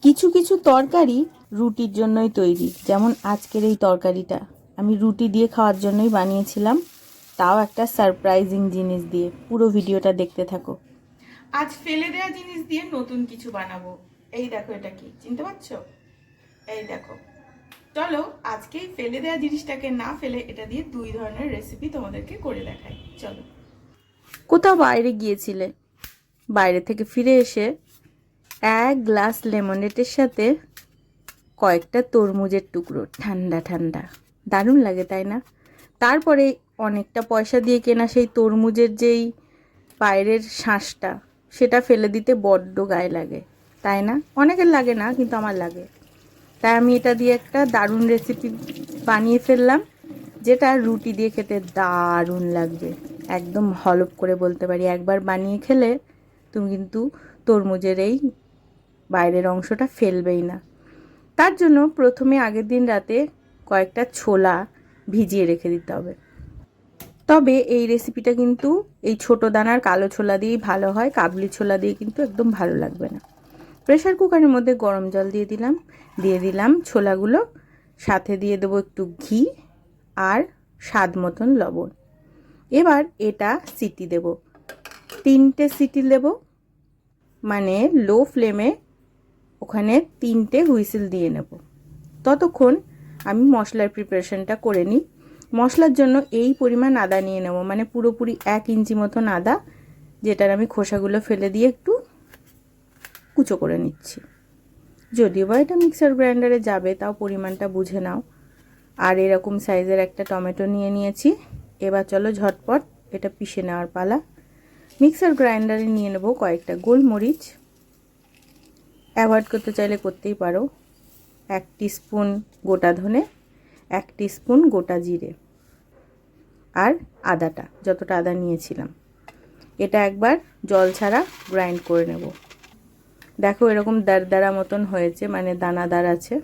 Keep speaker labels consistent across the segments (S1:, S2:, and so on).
S1: কিছু কিছু তরকারি রুটির জন্যই তৈরি, যেমন আজকের এই তরকারিটা আমি রুটি দিয়ে খাওয়ার জন্যই বানিয়েছিলাম, তাও একটা সারপ্রাইজিং জিনিস দিয়ে। পুরো ভিডিওটা দেখতে থাকো। আজ ফেলে দেওয়া জিনিস দিয়ে নতুন কিছু বানাবো। এই দেখো, এটা কি চিনতে পারছো? এই দেখো, চলো আজকেই ফেলে দেওয়া জিনিসটাকে না ফেলে এটা দিয়ে দুই ধরনের রেসিপি তোমাদেরকে করে দেখাই। চলো। কোথাও বাইরে গিয়েছিলে, বাইরে থেকে ফিরে এসে এক গ্লাস লেমনেডের সাথে কয়েকটা তরমুজের টুকরো, ঠান্ডা ঠান্ডা, দারুণ লাগে তাই না? তারপরে অনেকটা পয়সা দিয়ে কেনা সেই তরমুজের যেই বাইরের শাঁসটা, সেটা ফেলে দিতে বড্ড গায়ে লাগে, তাই না? অনেকের লাগে না, কিন্তু আমার লাগে। তাই আমি এটা দিয়ে একটা দারুণ রেসিপি বানিয়ে ফেললাম, যেটা রুটি দিয়ে খেতে দারুণ লাগবে। একদম হলপ করে বলতে পারি, একবার বানিয়ে খেলে তুমি কিন্তু তরমুজের এই বাইরের অংশটা ফেলবেই না। তার জন্য প্রথমে আগের দিন রাতে কয়েকটা ছোলা ভিজিয়ে রেখে দিতে হবে। তবে এই রেসিপিটা কিন্তু এই ছোট দানার কালো ছোলা দিয়েই ভালো হয়, কাবলি ছোলা দিয়ে কিন্তু একদম ভালো লাগবে না। প্রেসার কুকারের মধ্যে গরম জল দিয়ে দিলাম ছোলাগুলো, সাথে দিয়ে দেবো একটু ঘি আর স্বাদ মতন লবণ। এবার এটা সিটি দেব, 3টে সিটি দেব, মানে লো ফ্লেমে ওখানে 3টে হুইসেল দিয়ে নেব। ততক্ষণ আমি মশলার প্রিপারেশনটা করে নিই। মশলার জন্য এই পরিমাণ আদা নিয়ে নেব, মানে পুরোপুরি 1 ইঞ্চি মতন আদা, যেটার আমি খোসাগুলো ফেলে দিয়ে একটু কুচো করে নিচ্ছি। যদিও বা এটা মিক্সার গ্রাইন্ডারে যাবে, তাও পরিমাণটা বুঝে নাও। আর এরকম সাইজের একটা টমেটো নিয়ে নিয়েছি। এবার চলো ঝটপট এটা পিষে নেওয়ার পালা। মিক্সার গ্রাইন্ডারে নিয়ে নেব কয়েকটা গোলমরিচ, অ্যাভয়েড করতে চাইলে করতেই পারো, 1 টিস্পুন গোটা ধনে, 1 টিস্পুন গোটা জিরে, আর আদাটা, যতটা আদা নিয়েছিলাম, এটা একবার জল ছাড়া গ্রাইন্ড করে নেব। দেখো এরকম দারদারা মতন হয়েছে, মানে দানাদার আছে।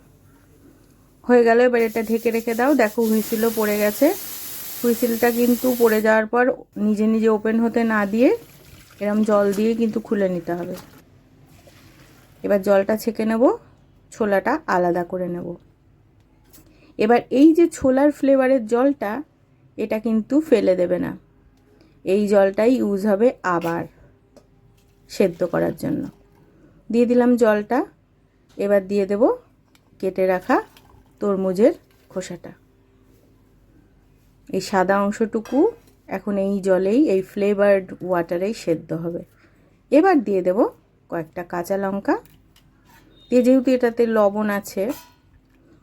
S1: হয়ে গেল, এবার এটা ঢেকে রেখে দাও। দেখো হুইসেলও পড়ে গেছে। হুইসেলটা কিন্তু পড়ে যাওয়ার পর নিজে নিজে ওপেন হতে না দিয়ে এরকম জল দিয়ে কিন্তু খুলে নিতে হবে। এবার জলটা ছেঁকে নেব, ছোলাটা আলাদা করে নেব। এবার এই যে ছোলার ফ্লেভারের জলটা, এটা কিন্তু ফেলে দেবে না, এই জলটাই ইউজ হবে আবার সেদ্ধ করার জন্য। দিয়ে দিলাম জলটা। এবার দিয়ে দেব কেটে রাখা তরমুজের খোসাটা। এই সাদা অংশটুকু এখন এই জলেই, এই ফ্লেভারড ওয়াটারেই সেদ্ধ হবে। এবার দিয়ে দেব কয়েকটা কাঁচা লঙ্কা দিয়ে, যেহেতু এটাতে লবণ আছে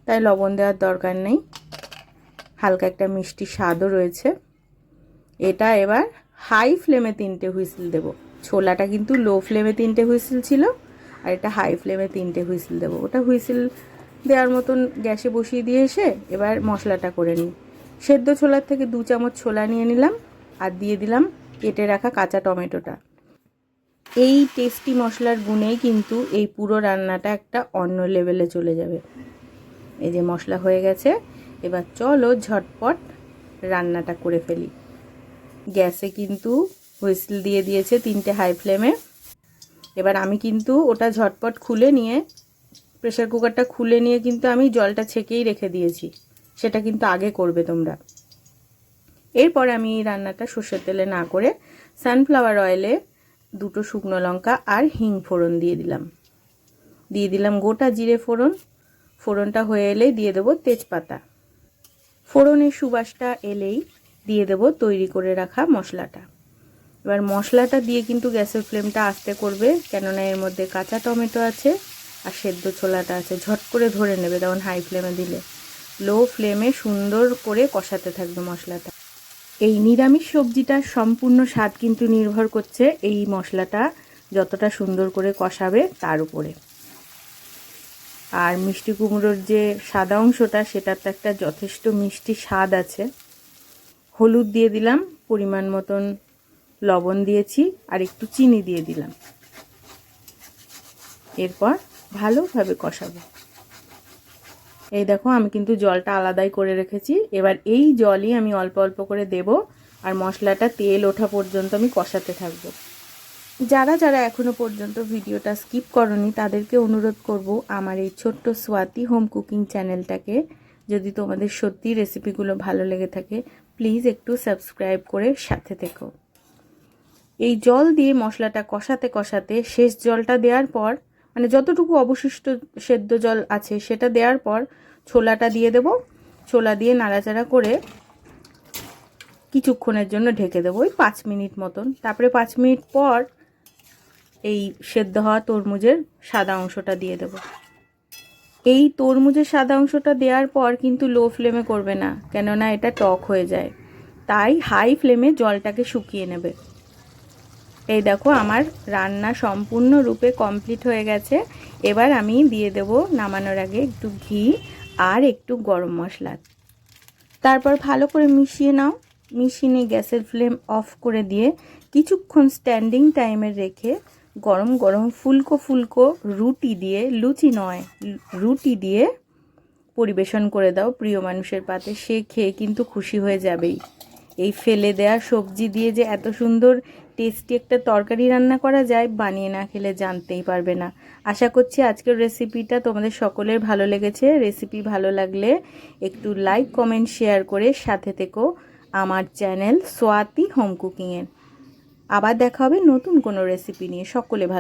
S1: তাই লবণ দেওয়ার দরকার নেই, হালকা একটা মিষ্টি স্বাদও রয়েছে। এটা এবার হাই ফ্লেমে 3টে হুইসেল দেব। ছোলাটা কিন্তু লো ফ্লেমে 3টে হুইসেল ছিল, আর এটা হাই ফ্লেমে 3টে হুইসেল দেব। ওটা হুইসেল দেওয়ার মতন গ্যাসে বসিয়ে দিয়ে এসে এবার মশলাটা করে নিই। সেদ্ধ ছোলার থেকে 2 চামচ ছোলা নিয়ে নিলাম, আর দিয়ে দিলাম কেটে রাখা কাঁচা টমেটোটা। এই টেস্টি মশলার গুণেই কিন্তু এই পুরো রান্নাটা একটা অন্য লেভেলে চলে যাবে। এই যে মশলা হয়ে গেছে, এবার চলো ঝটপট রান্নাটা করে ফেলি। গ্যাসে কিন্তু হুইসেল দিয়ে দিয়েছে 3টে হাই ফ্লেমে। এবার আমি কিন্তু ওটা ঝটপট খুলে নিয়ে, প্রেসার কুকারটা খুলে নিয়ে কিন্তু আমি জলটা ছেঁকেই রেখে দিয়েছি, সেটা কিন্তু আগে করবে তোমরা। এরপর আমি এই রান্নাটা সর্ষের তেলে না করে সানফ্লাওয়ার অয়েলে 2টো শুকনো লঙ্কা আর হিং ফোড়ন দিয়ে দিলাম গোটা জিরে ফোড়ন। ফোড়নটা হয়ে এলে দিয়ে দেবো তেজপাতা। ফোড়নের সুবাসটা এলেই দিয়ে দেবো তৈরি করে রাখা মশলাটা। এবার মশলাটা দিয়ে কিন্তু গ্যাসের ফ্লেমটা আস্তে করবে, কেননা এর মধ্যে কাঁচা টমেটো আছে আর সেদ্ধ ছোলাটা আছে, ঝট করে ধরে নেবে তখন হাই ফ্লেমে দিলে। লো ফ্লেমে সুন্দর করে কষাতে থাকবে মশলাটা। এই নিরামিষ সবজিটার সম্পূর্ণ স্বাদ কিন্তু নির্ভর করছে এই মশলাটা যতটা সুন্দর করে কষাবে তার উপরে। আর মিষ্টি কুমড়োর যে সাদা অংশটা, সেটার তো একটা যথেষ্ট মিষ্টি স্বাদ আছে। হলুদ দিয়ে দিলাম, পরিমাণ মতন লবণ দিয়েছি, আর একটু চিনি দিয়ে দিলাম। এরপর ভালোভাবে কষাবো। এই দেখো আমি কিন্তু জলটা আলাদাই করে রেখেছি। এবার এই জলই আমি অল্প অল্প করে দেব, আর মশলাটা তেল ওঠা পর্যন্ত আমি কষাতে থাকবো। যারা যারা এখনও পর্যন্ত ভিডিওটা স্কিপ করনি তাদেরকে অনুরোধ করব আমার এই ছোট্ট স্বাতি হোম কুকিং চ্যানেলটাকে, যদি তোমাদের সত্যি রেসিপিগুলো ভালো লেগে থাকে প্লিজ একটু সাবস্ক্রাইব করে সাথে থেকো। এই জল দিয়ে মশলাটা কষাতে কষাতে শেষ জলটা দেওয়ার পর, মানে যতটুকু অবশিষ্ট সেদ্ধ জল আছে সেটা দেওয়ার পর ছোলাটা দিয়ে দেব। ছোলা দিয়ে নাড়াচাড়া করে কিছুক্ষণের জন্য ঢেকে দেবো, ওই 5 মিনিট মতন। তারপরে 5 মিনিট পর এই সেদ্ধ হওয়া তরমুজের সাদা অংশটা দিয়ে দেব। এই তরমুজের সাদা অংশটা দেওয়ার পর কিন্তু লো ফ্লেমে করবে না, কেননা এটা টক হয়ে যায়, তাই হাই ফ্লেমে জলটাকে শুকিয়ে নেবে। এই দেখো আমার রান্না সম্পূর্ণরূপে কমপ্লিট হয়ে গেছে। এবার আমি দিয়ে দেব নামানোর আগে একটু ঘি আর একটু গরম মশলা। তারপর ভালো করে মিশিয়ে নাও। মিশিয়ে নিয়ে গ্যাসের ফ্লেম অফ করে দিয়ে কিছুক্ষণ স্ট্যান্ডিং টাইমে রেখে গরম গরম ফুলকো ফুলকো রুটি দিয়ে, লুচি নয় রুটি দিয়ে পরিবেশন করে দাও প্রিয় মানুষের পাতে। সে খেয়ে কিন্তু খুশি হয়ে যাবেই। এই ফেলে দেয়া সবজি দিয়ে যে এত সুন্দর টেস্টি একটা তরকারি রান্না করা যায়, বানিয়ে না খেলে জানতেই পারবে না। আশা করছি আজকের রেসিপিটা তোমাদের সকলের ভালো লেগেছে। রেসিপি ভালো লাগলে একটু লাইক কমেন্ট শেয়ার করে সাথে থেকো আমার চ্যানেল স্বাতি হোম কুকিংয়ের। আবার দেখা হবে নতুন কোনো রেসিপি নিয়ে। সকলে ভালো